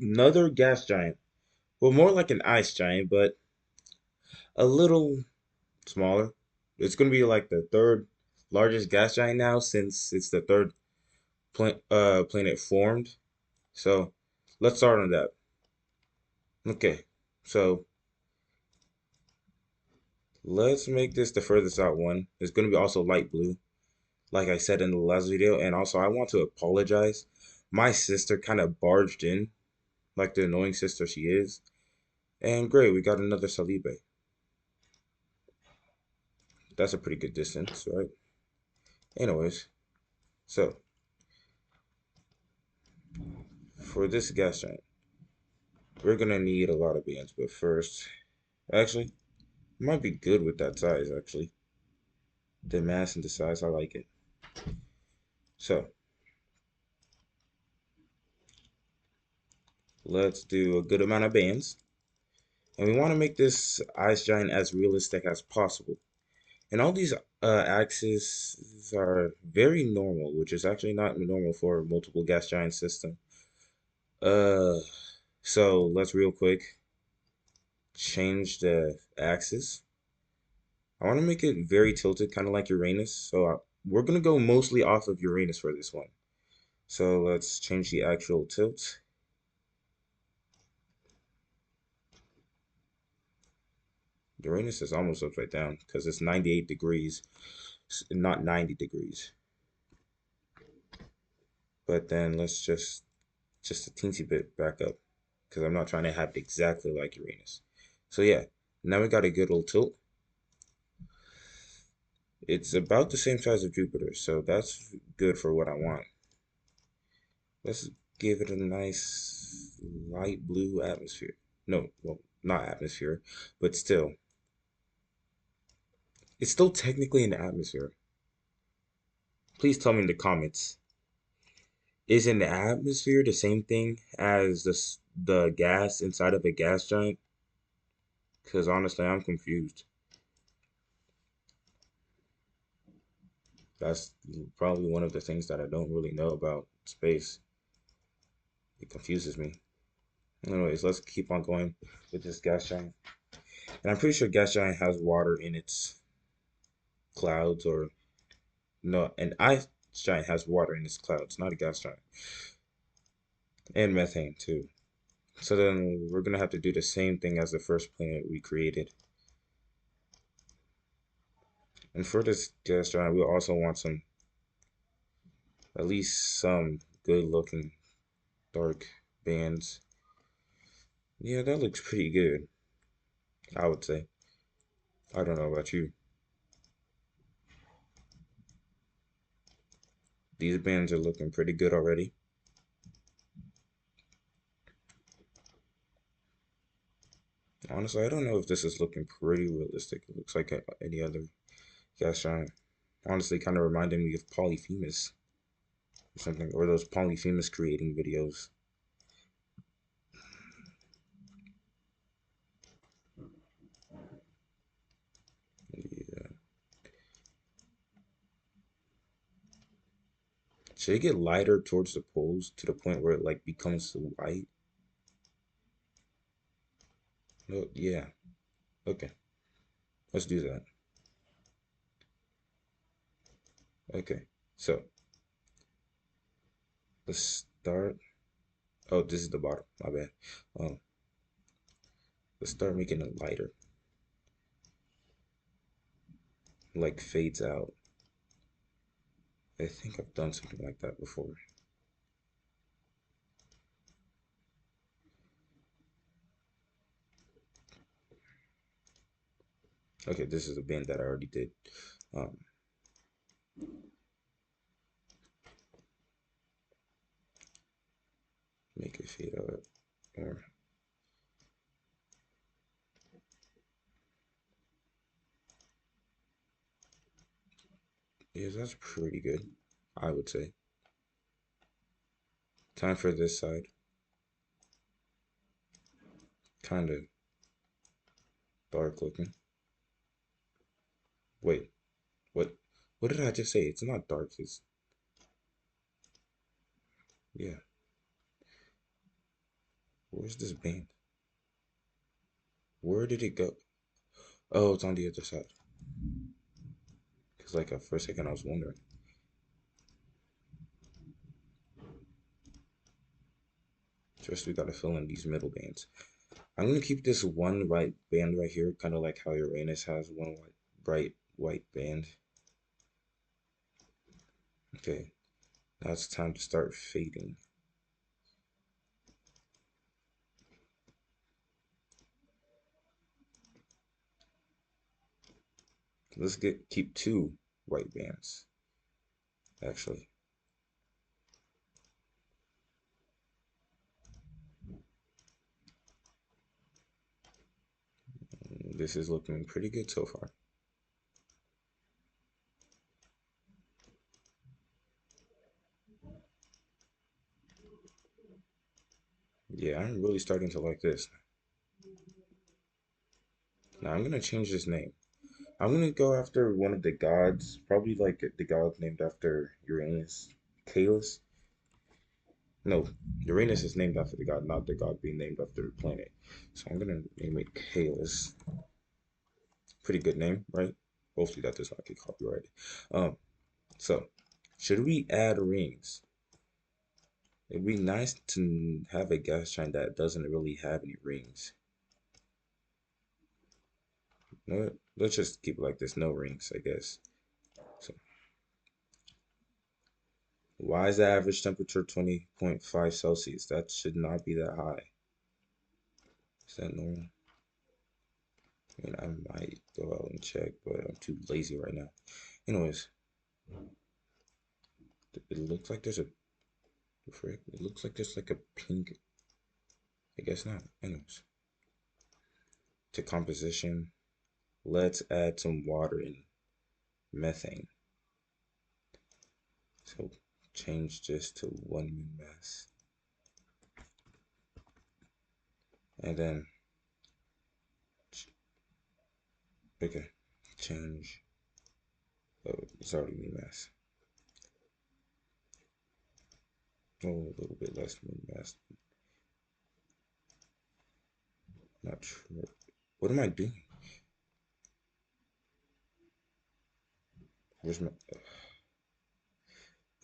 another gas giant. Well, more like an ice giant, but a little smaller. It's gonna be like the third largest gas giant now since it's the third planet formed. So let's start on that. Okay, so let's make this the furthest out one. It's gonna be also light blue, like I said in the last video. And also, I want to apologize. My sister kind of barged in, like the annoying sister she is. And great, we got another Salibe. That's a pretty good distance, right? Anyways, so for this gas giant, we're gonna need a lot of bands. But first, actually, might be good with that size, actually. The mass and the size, I like it. So let's do a good amount of bands. And we want to make this ice giant as realistic as possible. And all these axes are very normal, which is actually not normal for a multiple gas giant system. Uh, so let's real quick change the axis. I want to make it very tilted, kind of like Uranus. So we're going to go mostly off of Uranus for this one. So let's change the actual tilt. Uranus is almost upside down because it's 98 degrees, not 90 degrees. But then let's just a teensy bit back up because I'm not trying to have it exactly like Uranus. So yeah, now we got a good little tilt. It's about the same size of Jupiter, so that's good for what I want. Let's give it a nice light blue atmosphere. No, well, not atmosphere, but still. It's still technically an atmosphere. Please tell me in the comments. Is an atmosphere the same thing as the gas inside of a gas giant? Because honestly, I'm confused. That's probably one of the things that I don't really know about space. It confuses me. Anyways, let's keep on going with this gas giant. And I'm pretty sure gas giant has water in its clouds, or no, an ice giant has water in its clouds, not a gas giant. And methane too. So then we're gonna have to do the same thing as the first planet we created. And for this gas giant, we also want some, at least some good looking dark bands. Yeah, that looks pretty good, I would say. I don't know about you. These bands are looking pretty good already. Honestly, I don't know if this is looking pretty realistic. It looks like any other gas giant. Honestly, kind of reminded me of Polyphemus or something, or those Polyphemus creating videos. Yeah. Should it get lighter towards the poles to the point where it like becomes white? No, yeah. Okay, let's do that. Okay, so let's start. Oh, this is the bottom. My bad. Um, let's start making it lighter, like fades out. I think I've done something like that before. Okay, this is a band that I already did. Um, make it fade out, or yeah, that's pretty good, I would say. Time for this side. Kind of dark looking. Wait, what? What did I just say? It's not dark. It's yeah. Where's this band? Where did it go? Oh, it's on the other side. Because, like, for a second, I was wondering. First, we gotta fill in these middle bands. I'm gonna keep this one white band right here, kind of like how Uranus has one bright white band. Okay, now it's time to start fading. Let's keep two white bands, actually. This is looking pretty good so far. Yeah, I'm really starting to like this. Now I'm gonna change this name. I'm gonna go after one of the gods, probably like the god named after Uranus, Caelus. No, Uranus is named after the god, not the god being named after the planet. So I'm gonna name it Caelus. Pretty good name, right? Hopefully that does not get copyrighted. Um, so should we add rings? It'd be nice to have a gas giant that doesn't really have any rings. You know what? Let's just keep it like this, no rings, I guess. So why is the average temperature 20.5 Celsius? That should not be that high. Is that normal? I mean, I might go out and check, but I'm too lazy right now. Anyways, it looks like there's a frick. It looks like there's like a pink. I guess not. Anyways, to composition, let's add some water and methane. So change this to 1 mass, and then okay, change. Oh, it's already mass. Oh, a little bit less mass. Not sure. What am I doing? Where's my?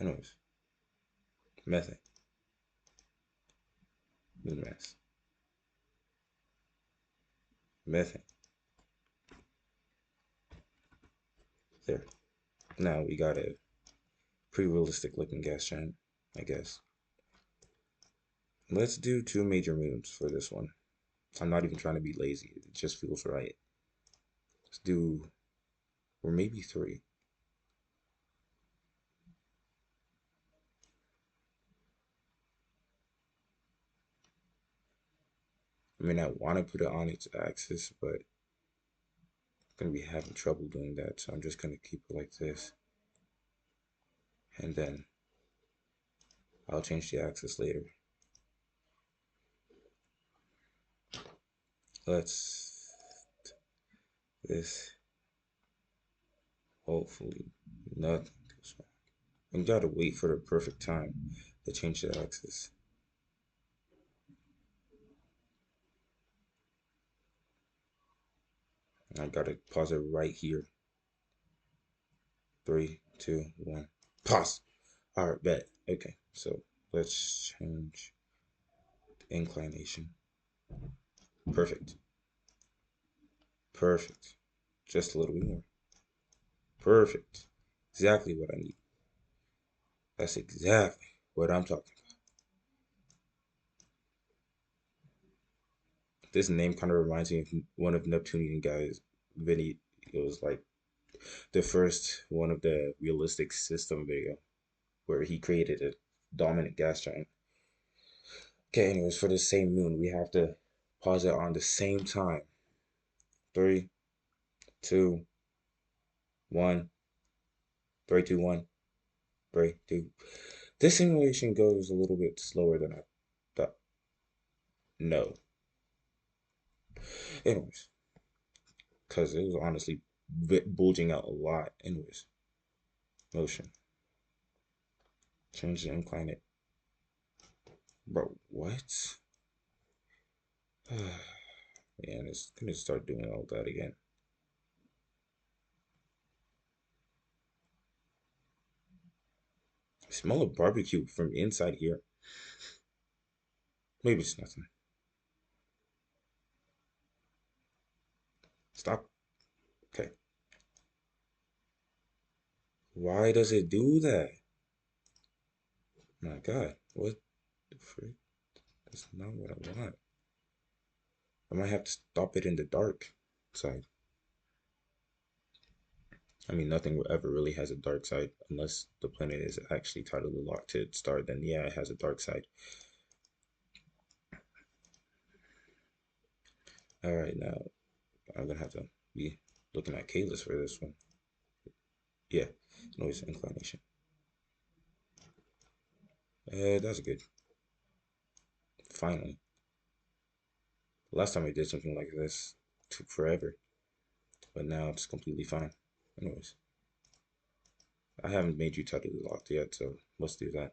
Anyways, methane, mass, methane. There. Now we got a pretty realistic looking gas giant, I guess. Let's do two major moons for this one. I'm not even trying to be lazy. It just feels right. Let's do, or maybe three. I mean, I want to put it on its axis, but I'm going to be having trouble doing that. So I'm just going to keep it like this. And then I'll change the axis later. Let's, this, hopefully nothing goes wrong. You gotta wait for the perfect time to change the axis. I gotta pause it right here. Three, two, one. Pause. All right, bet. Okay, so let's change the inclination. Perfect. Perfect. Just a little bit more. Perfect. Exactly what I need. That's exactly what I'm talking about. This name kind of reminds me of one of Neptunian guys, Vinny. It was like the first one of the realistic system video where he created a dominant gas giant. Okay, anyways, for the same moon, we have to pause it on the same time. Three, two, one, three, two, one, three, two. This simulation goes a little bit slower than I thought. No. Anyways, because it was honestly bulging out a lot. Anyways, motion. Change the incline. Bro, what? Man, it's gonna start doing all that again. I smell a barbecue from inside here. Maybe it's nothing. Stop. Okay. Why does it do that? My God, what the frick? That's not what I want. I might have to stop it in the dark side. I mean, nothing ever really has a dark side unless the planet is actually tidally locked to its star. Then yeah, it has a dark side. All right, now I'm gonna have to be looking at Kayla's for this one. Yeah, noise inclination. That's good. Finally, last time I did something like this took forever, but now it's completely fine. Anyways, I haven't made you tidally locked yet, so let's do that.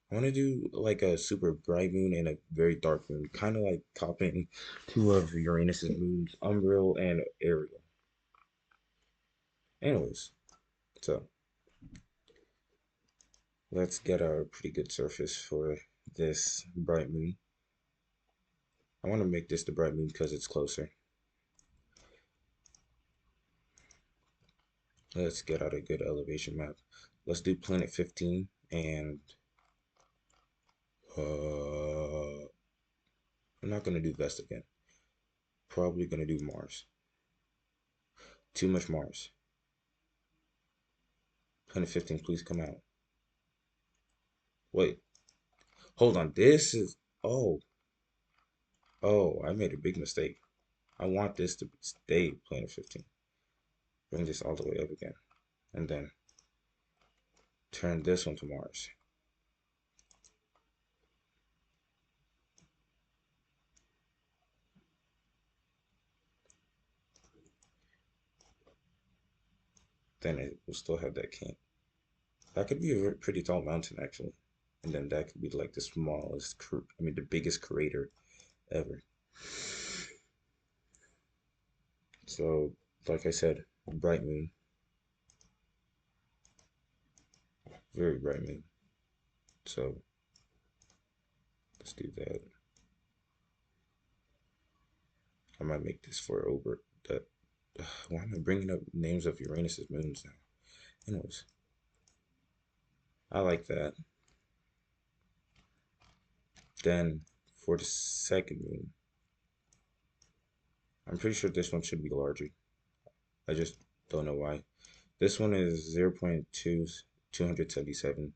I want to do like a super bright moon and a very dark moon, kind of like copying two of Uranus's moons, Umbriel and Ariel. Anyways, so let's get a pretty good surface for this bright moon. I want to make this the bright moon because it's closer. Let's get out a good elevation map. Let's do planet 15 and I'm not gonna do Vesta again. Probably gonna do Mars. Too much Mars. Planet 15, please come out. Wait, hold on. This is oh, I made a big mistake. I want this to stay planet 15. Bring this all the way up again. And then turn this one to Mars. Then it will still have that cane. That could be a pretty tall mountain, actually. And then that could be like the smallest, I mean, the biggest crater ever. So, like I said, bright moon, very bright moon. So, let's do that. I might make this for over that. Why am I bringing up names of Uranus's moons now? Anyways, I like that. Then for the second moon, I'm pretty sure this one should be larger. I just don't know why. This one is 0.277,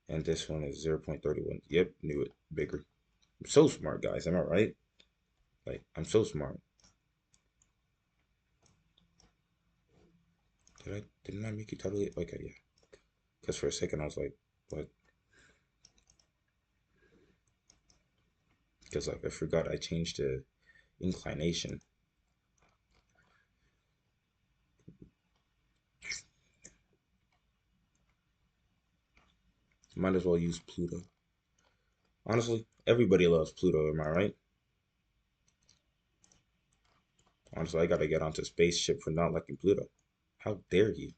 and this one is 0.31. Yep, knew it. Bigger. I'm so smart, guys. Am I right? Like, I'm so smart. Didn't I make you totally? Okay, yeah. Because for a second I was like, what? Because like I forgot I changed the inclination. Might as well use Pluto. Honestly, everybody loves Pluto, am I right? Honestly, I gotta get onto spaceship for not liking Pluto. How dare you?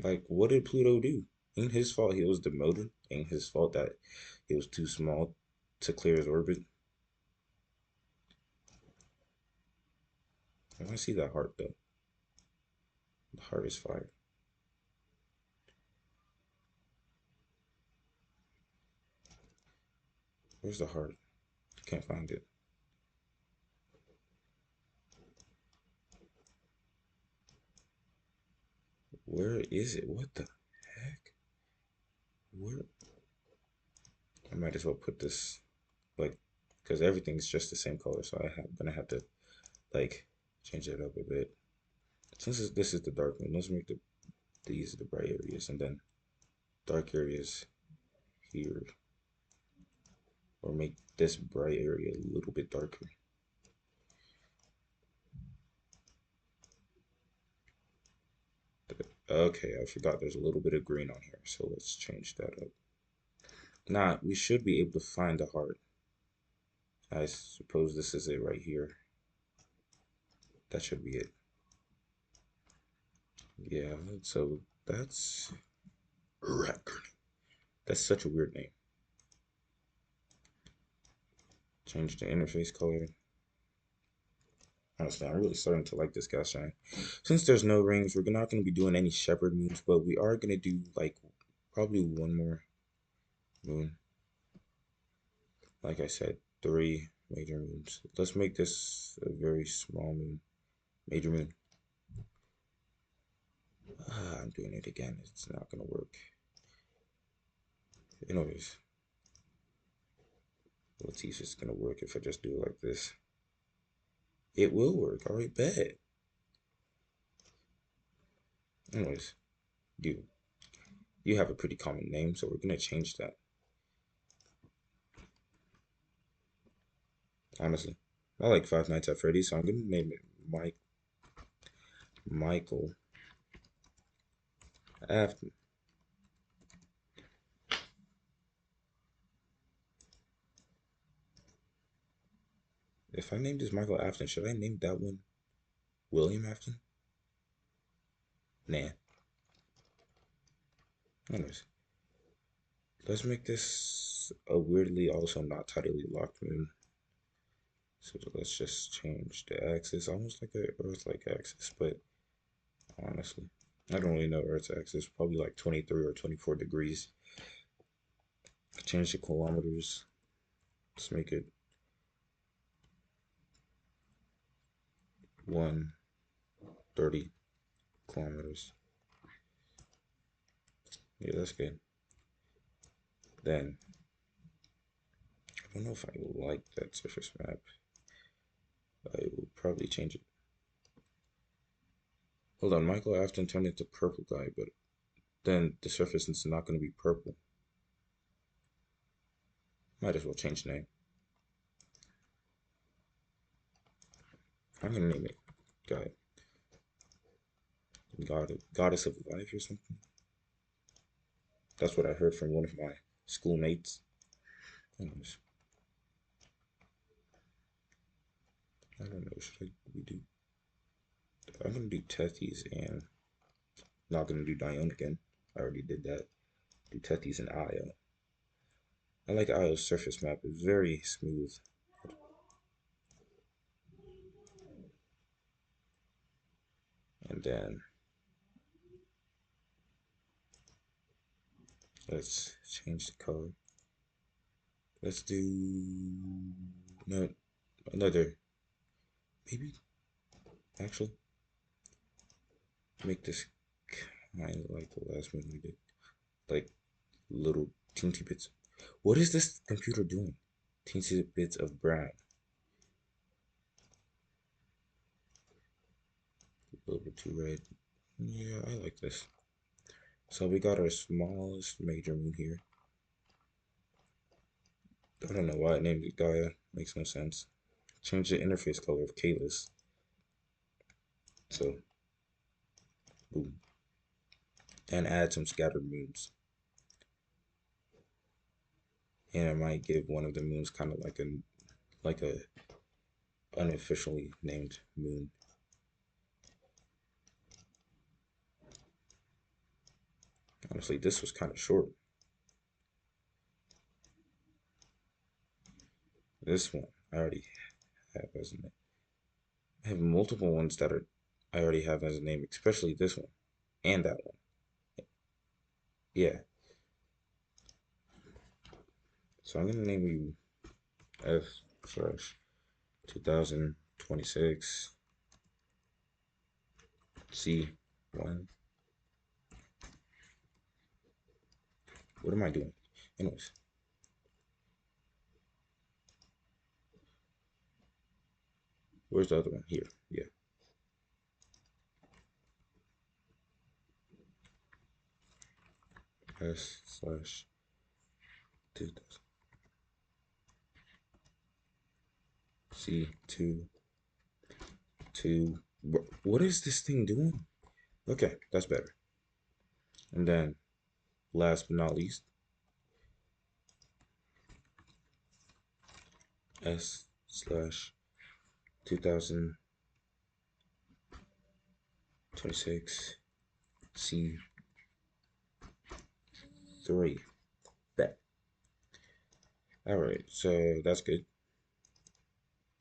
Like, what did Pluto do? Ain't his fault he was demoted. Ain't his fault that he was too small to clear his orbit. I want to see that heart though. The heart is fire. Where's the heart? Can't find it. Where is it? What the heck? Where? I might as well put this like, because everything's just the same color, so gonna have to like change it up a bit. Since this is the dark one, let's make these the bright areas, and then dark areas here, or make this bright area a little bit darker. Okay, I forgot there's a little bit of green on here, so let's change that up. Nah, we should be able to find the heart. I suppose this is it right here. That should be it. Yeah, so that's record. That's such a weird name. Change the interface color. Honestly, I'm really starting to like this gas shine. Since there's no rings, we're not going to be doing any shepherd moons, but we are going to do like probably one more moon. Like I said, three major moons. Let's make this a very small moon. Major moon. I'm doing it again. It's not going to work. Anyways, let's see if it's going to work if I just do it like this. It will work. All right, bet. Anyways, you you have a pretty common name, so we're going to change that. Honestly, I like Five Nights at Freddy's, so I'm going to name it Michael Afton. If I named this Michael Afton, should I name that one William Afton? Nah. Anyways, let's make this a weirdly also not tidally locked moon. So let's just change the axis, almost like a Earth-like axis, but honestly, I don't really know Earth's axis. Probably like 23 or 24 degrees. Change the kilometers. Let's make it 130 kilometers. Yeah, that's good. Then I don't know if I like that surface map. I will probably change it. Hold on, Michael Afton turned into purple guy, but then the surface is not going to be purple. Might as well change the name. I'm gonna name it Goddess of Life or something. That's what I heard from one of my schoolmates. Anyways, I don't know. We do? I'm gonna do Tethys and not gonna do Dione again. I already did that. Do Tethys and Io. I like Io's surface map. It's very smooth. And then let's change the color. Let's do no another. Maybe actually make this kind of like the last one we did. Like little teensy bits. What is this computer doing? Teensy bits of brown. A little bit too red. Yeah, I like this. So we got our smallest major moon here. I don't know why I named it Gaia. Makes no sense. Change the interface color of Kalis. So, boom. And add some scattered moons. And I might give one of the moons kind of like a unofficially named moon. Honestly, this was kind of short. This one I already have as a name. I have multiple ones that are I already have as a name, especially this one and that one. Yeah. So I'm gonna name you F slash 2026 C1. What am I doing? Anyways, where's the other one? Here. Yeah. S slash 2000 C2 2. What is this thing doing? Okay, that's better. And then last but not least, S slash 2026 C3. Bet. Alright, so that's good.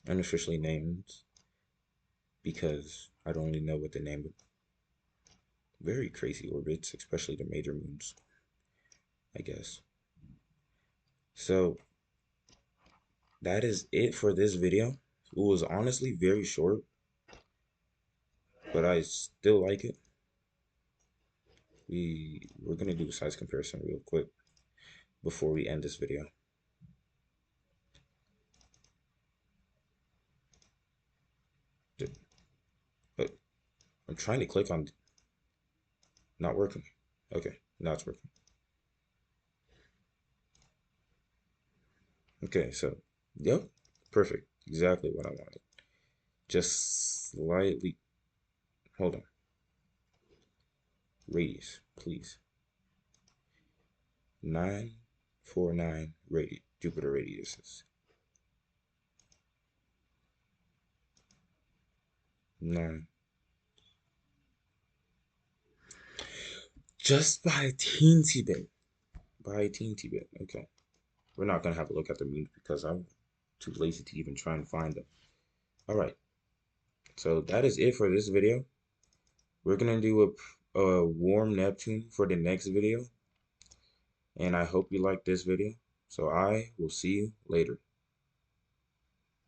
Unofficially named because I don't really know what to name it. Very crazy orbits, especially the major moons, I guess. So that is it for this video. It was honestly very short, but I still like it. We're gonna do a size comparison real quick before we end this video. But I'm trying to click on not working. Okay, now it's working. Okay, so yep, perfect. Exactly what I wanted. Just slightly hold on. Radius, please. 949 radius. Jupiter radiuses. 9. Just by a teensy bit. By a teensy bit. Okay. We're not gonna have a look at the moons because I'm too lazy to even try and find them. Alright. So that is it for this video. We're gonna do a warm Neptune for the next video. And I hope you like this video. So I will see you later.